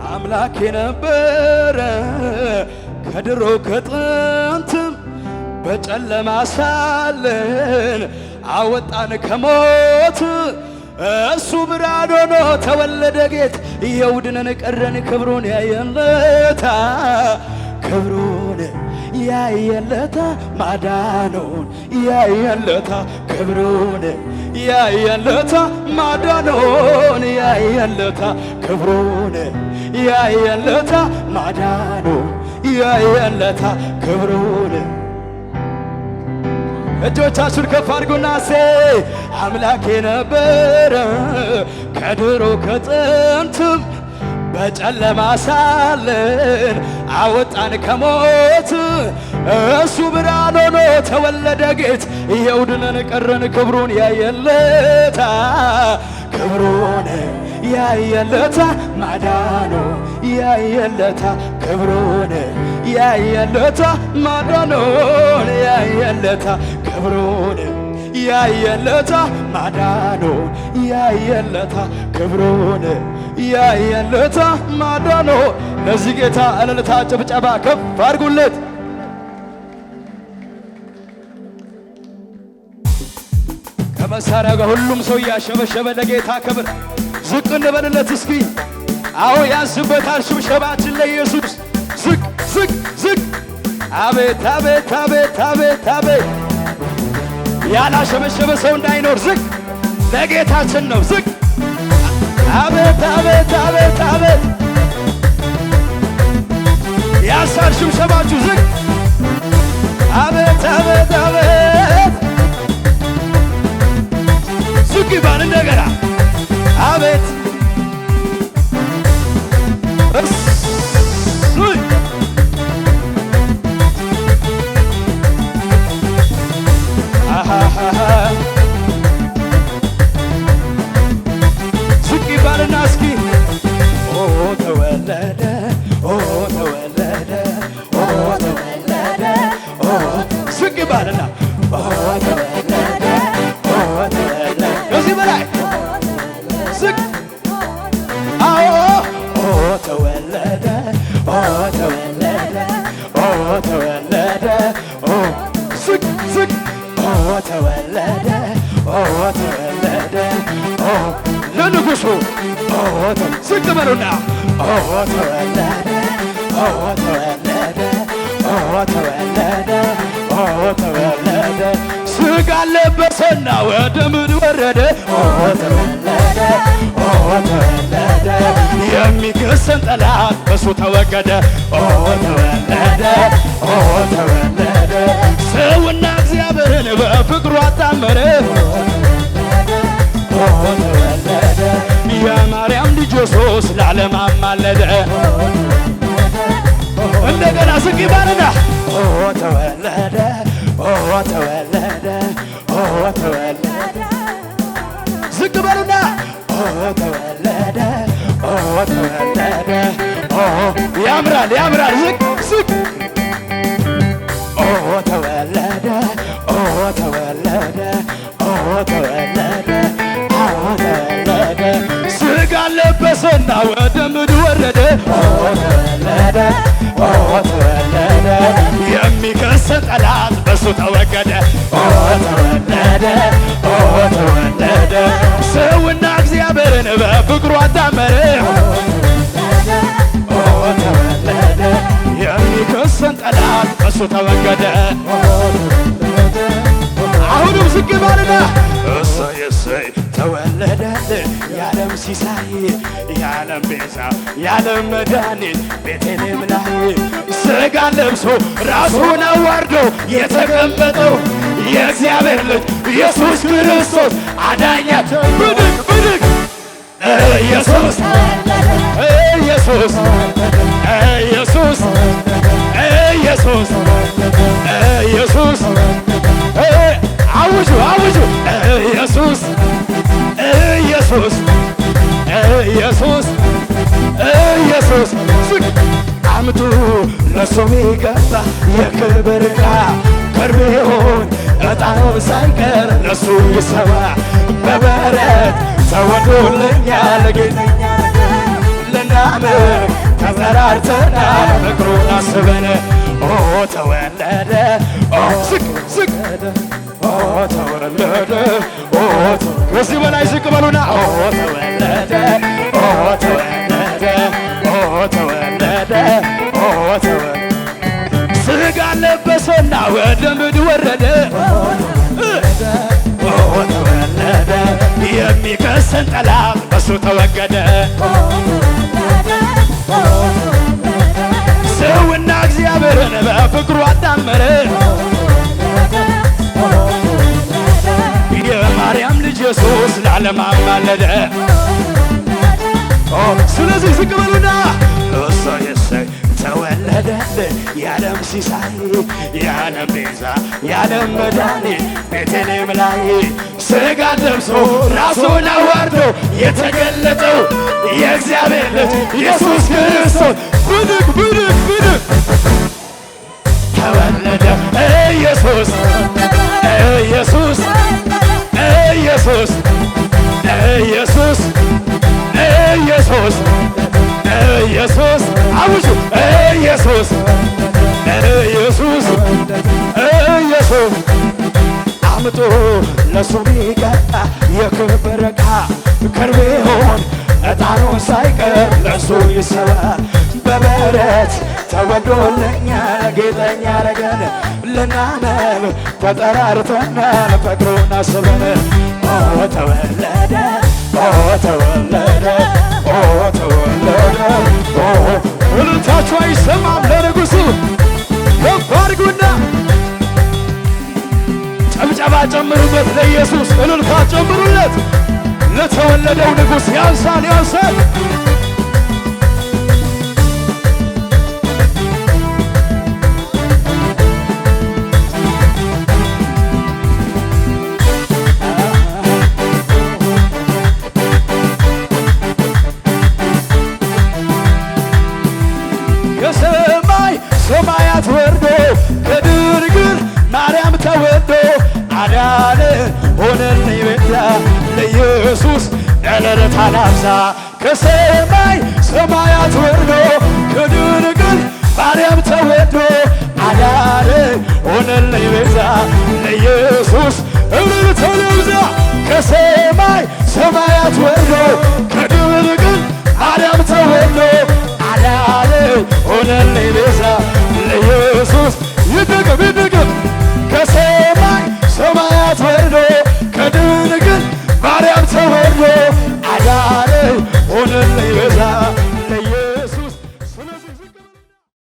አምላክ የነበረ ከድሮ ከጥንትም በጨለማ ሳለን አወጣን ከሞት እሱ ብርሃን ሆኖ ተወለደ ጌት የውድነን ቀረን ክብሩን ያየለታ ክብሩን ያየለታ ማዳኑን ያየለታ ክብሩን ያየለታ ማዳኑን ያየለታ ክብሩን ያየለታ ማዳኑን ያየለታ ክብሩን እጆቻችሁን ከፍ አድርጉና አምላክ የነበረ ከድሮ ከጥንትም በጨለማ ሳለን አወጣን ከሞት እሱ ብርሃን ሆኖ ተወለደ ጌት የውድነን ቀረን ክብሩን ያየለታ ክብሩን ያየለታ ማዳኑ ያየለታ ክብሩን ያየለታ ማዳኑን ያየለታ ክብሩን ያየለታ ማዳኑን ያየለታ ክብሩን ያየለታ ማዳኑ ለዚህ ጌታ እልልታ ጭብጨባ ከፍ አድርጉለት። ከመሳሪያ ጋር ሁሉም ሰው እያሸበሸበ ለጌታ ክብር ዝቅ እንበልለት እስኪ። አዎ ያንስበታል ሽብሸባችን ለኢየሱስ ዝቅ ዝቅ ዝቅ። አቤት አቤት አቤት አቤት አቤት ያላሸበሸበ ሰው እንዳይኖር ዝቅ ለጌታችን ነው ዝቅ። አቤት አቤት አቤት አቤት ያሳር ሽብሸባችሁ ዝቅ። አቤት አቤት አቤት ዝቅ ይባል እንደገና አቤት ዝቅ ይባልና እስኪ ኦ ተወለደ ኦ ተወለደ ኦ ተወለደ ኦ ዝቅ ይባልና ኦ ተወለደ ኦ ተወለደ ከዚህ በላይ ዝቅ አዎ ኦ ተወለደ ኦ ተወለደ ኦ ተወለደ ኦ ዝቅ ዝቅ ኦ ተወለደ ኦ ተወለደ ኦ ለንጉሡ ኦ ዝቅ በሉና ኦ ተወለደ ኦ ተወለደ ኦ ተወለደ ኦ ተወለደ ሥጋ ለበሰና ወደ ምድር ወረደ ኦ ተወለደ ኦ ተወለደ የሚከሰን ጠላት በሱ ተወገደ ኦ ተወለደ ኦ ተወለደ ሰውና እግዚአብሔርን በፍቅሩ አጣመረ ኦ ተወለደ የማርያም ልጅ ኢየሱስ ለዓለም አማለደ እንደገና ዝቅ ይባልና ኦ ተወለደ ኦ ተወለደ ኦ ተወለደ ዝቅ በሉና ኦ ተወለደ ኦ ተወለደ ኦ ያምራል ያምራል ዝቅ ዝቅ ኦ ተወለደ ኦ ተወለደ ኦ ተወለደ ኦ ተወለደ ሥጋ ለበሰና ወደ ምድር ወረደ ኦ ተወለደ ኦ ተወለደ የሚከሰን ጠላት በሱ ተወገደ ኦ ተወለደ ኦ ተወለደ ሰውና እግዚአብሔርን በፍቅሩ አጣመረ ኦ ተወለደ የሚከሰን ጠላት በሱ ተወገደ። አሁንም ዝቅ ባልና እሰይ እሰይ ተወለደልን የዓለም ሲሳይ የዓለም ቤዛ የዓለም መድኃኒት ቤተልሔም ላይ ሥጋን ለብሶ ራሱን አዋርዶ የተቀመጠው የእግዚአብሔር ልጅ ኢየሱስ ክርስቶስ አዳኛችን ብድግ ብድግ ኢየሱስ ኢየሱስ ኢየሱስ ኢየሱስ ኢየሱስ አውጁ አውጁ ኢየሱስ ኢየሱስ ኢየሱስ ኢየሱስ አምጡ ለሱ የሚገባ የክብር ዕቃ ከርቤውን ዕጣኑ ሳይቀር ለሱ ይሰዋ በበረት ተወዶልኛል ጌታ ልናምር ተጠራርተናል ፍቅሩን አስበን ተወለደ ዝቅ ዝቅ ተወለደ ከዚህ በላይ ዝቅ በሉና ተወለደ ተወለደ ተወለደ ሥጋ ለበሰና ወደ ምድር ወረደ ተወለደ የሚከሰን ጠላት በሱ ተወገደ ሰውና እግዚአብሔርን በፍቅሩ አዳመረ የማርያም ልጅ ኢየሱስ ለዓለም አማለደ ስለዚህ ዝቅ በሉና እሰይ እሰይ ተወለደልን የዓለም ሲሳይ የዓለም ቤዛ የዓለም መድኃኒት ቤተልሔም ላይ ሥጋ ለብሶ ራሱን አዋርዶ የተገለጠው የእግዚአብሔር ልጅ ኢየሱስ ክርስቶስ ብድግ ብድግ ብድግ ተወለደ ኢየሱስ ኢየሱስ ኢየሱስ ኢየሱስ ኢየሱስ ኢየሱስ አውጁ ኢየሱስ ኢየሱስ ኢየሱስ አምጡ ለሱ ሚቀጣ የክብር ዕቃ ከርቤውን ዕጣኑን ሳይቀር ለሱ ይሰዋ በበረት ተወልዶልኛል ጌጠኛ አረገን ልናመን ተጠራርተናል ፍቅሩን አስበን ተወለደ ተወለደ ተወለደ እልልታችሁ አይሰማም ለንጉሡ ከፍ አድርጉና ጨብጨባ ጨምሩበት ለኢየሱስ እልልታ ጨምሩለት ለተወለደው ንጉሥ ያንሳል ያንሳል ከሰማይ ሰማያት ወርዶ ከድንግል ማርያም ተወልዶ አዳነ ሆነልኝ ቤዛ ለኢየሱስ እልልታ ላብዛ ከሰማይ ሰማያት ወርዶ ከድንግል ማርያም ተወልዶ አዳነ ሆነልኝ ቤዛ ለኢየሱስ እልልታ ላብዛ ከሰማይ ሰማያት ወርዶ ከድንግል ማርያም ተወልዶ አዳነ ሆነልኝ ቤዛ